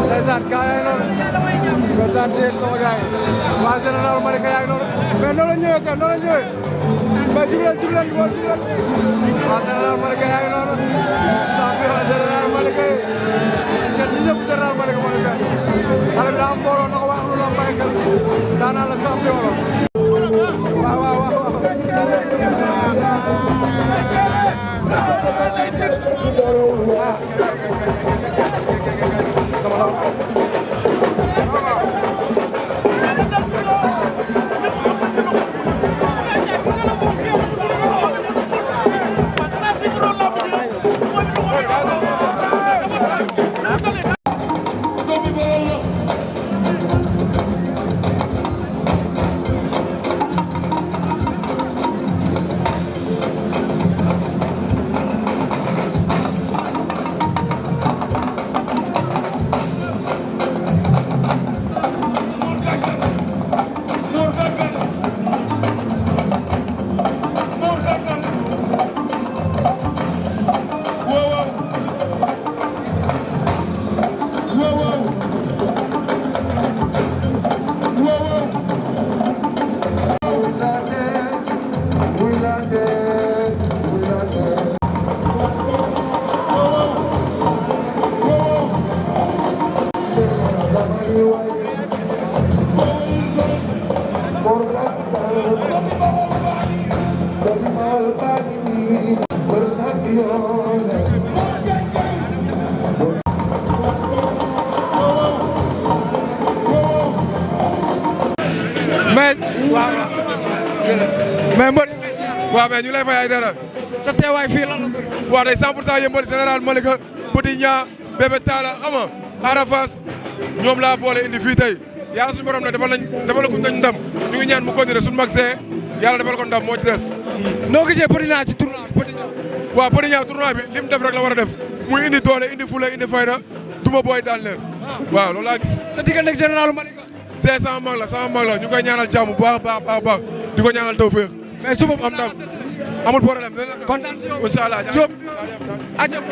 ndeysaan gaa yaa ngi noonu kontaan ci yéen sama gars yi waa général Malika yaa ngi noonu mais noonu la ñëwee kay noonu la ñëwee mais jubleen waa général Malika yaa ngi noonu champion général Malika yi ñi ñëpp général Malika moo leen fekk xale bi daa am mbooloo na ko wax lu doon bàyyi xel daanaan la champion la waaw waaw mais ñu lay fay ay dara. sa teewaay fii lan la. waaw day 100% Yeumbeul général Malika Petit Niang Bébé Talla xam nga Arafas ñoom laa boole indi fii tey yàlla suñu borom nag defal nañ ndam ñu ngi ñaan mu continuer suñu mag see yàlla defal ko ndam moo ci des. noo gisee Petit Niang ci tournoi bi Petit Niang. waaw Petit Niang tournoi bi lim def rek la war a def muy indi doole indi fula indi fayda duma booy daan leen. waaw loolu laa gis. sa diggante ak général Malika. c'est sama mag la ñu koy ñaanal jàmm bu baax di ko ñaanal tawfeex. mais suba am ndam amul problème. kontaan si yow incha allah Diop ajab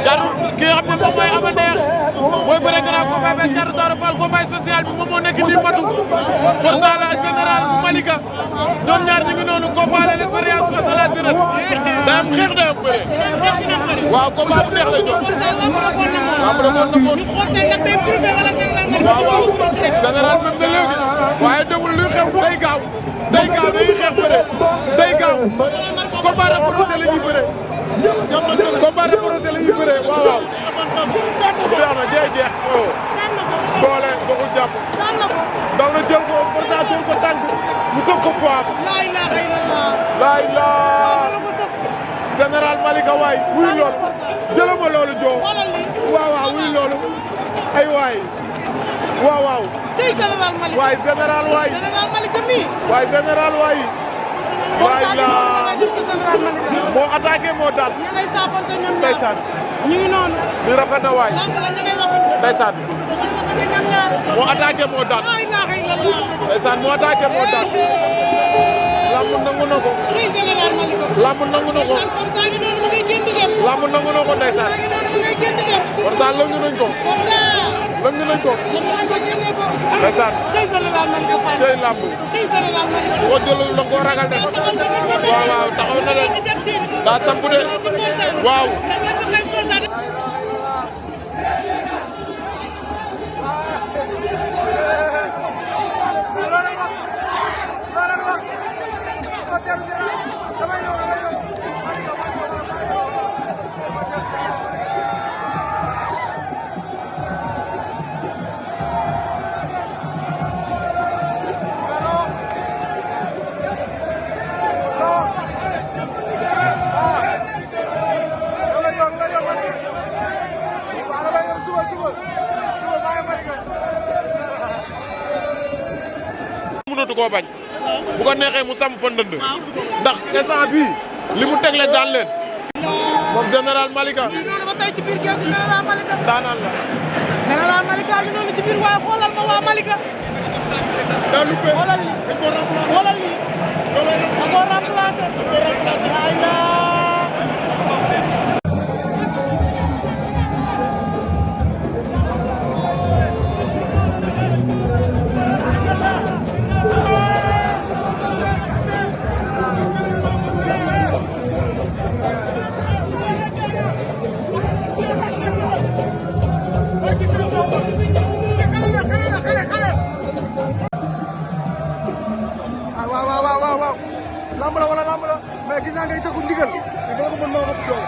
jarul ki nga xam ne moom mooy Ama Neex mooy bëre grand combat bi Thiatou Daouda Fall combat spécial bi moom moo nekk nii matu Forza la général bu Malika ñoom ñaar ñu ngi noonu combat de l'expérience face à la jeunesse day am xeex day am bëre waaw combat bu neex lay doon lamb da koo nëbboon waaw waaw général même de léegi waaye demul luy xew day gaaw dañuy xeex bëre day gaaw combat rapproché la ñuy bëre combat rapproché la ñuy bëre waaw waaw jeex na jeex doole doxul jàpp daw na jël ko Forza jël ko tànk mu sëf ko poids laay laa général Malika waay wuy loolu jëlama loolu joo waaw waaw wuy loolu ay waay waaw waaw tey général Malika waay général waay général Malika mi waay général waay waay laa moo attaqué moo daan ñu ngay saafante ñoom ñaar ndeysaan ñu ngi noonu li rafet na waay lamb la ñu ngay waxante ndeysaan ñoom ñaar moo attaqué moo daan la ilaha illallah ndeysaan moo attaqué moo daan lamb nangu na ko tey général Malika lamb nangu na ko Forza ngi noonu mu ngay génn di dem lamb nangu na ko ndeysaan ngi noonu mu ngay génn di dem Forza lëng nañ ko Forza lëng nañ ko génne ko ndeysaan tey général Malika Fall tey lamb tey général Malika boo jëlul da nga koo ragal de waaw waaw taxaw na de daa samp de waaw mënatu koo bañ bu ko neexee mu sàmm fa ndënd ndax instant bii li mu tegle daan leen moom général Malika noonu ba tey ci biir géew gi général Malika daanaan la général Malika ngi noonu ci biir waaye xoolal ma waa Malika daa luppee xoolal lii dañ ko remplacé xoolal lii da koo remplacé waaw lamb la wala lamb la mais gis naa ngay tëkku ndigal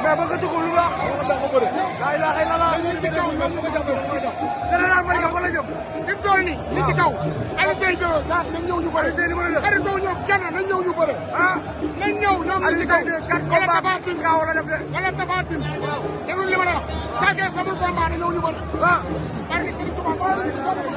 mais ba nga tëkku lu la laa ilaaha illallaah général Malika fa la jëm fi mu toll nii li ci kaw Alioune Seye 2 nañ ñëw ñu bëre xarit doo ñëw kenn nañ ñëw ñu bëre nañ ñëw ñoom li ci kaw wala Tafatine wala Tafatine déglu li ma la wax Sa Thiès amul combat na ñëw ñu bëre parce que Serigne Touba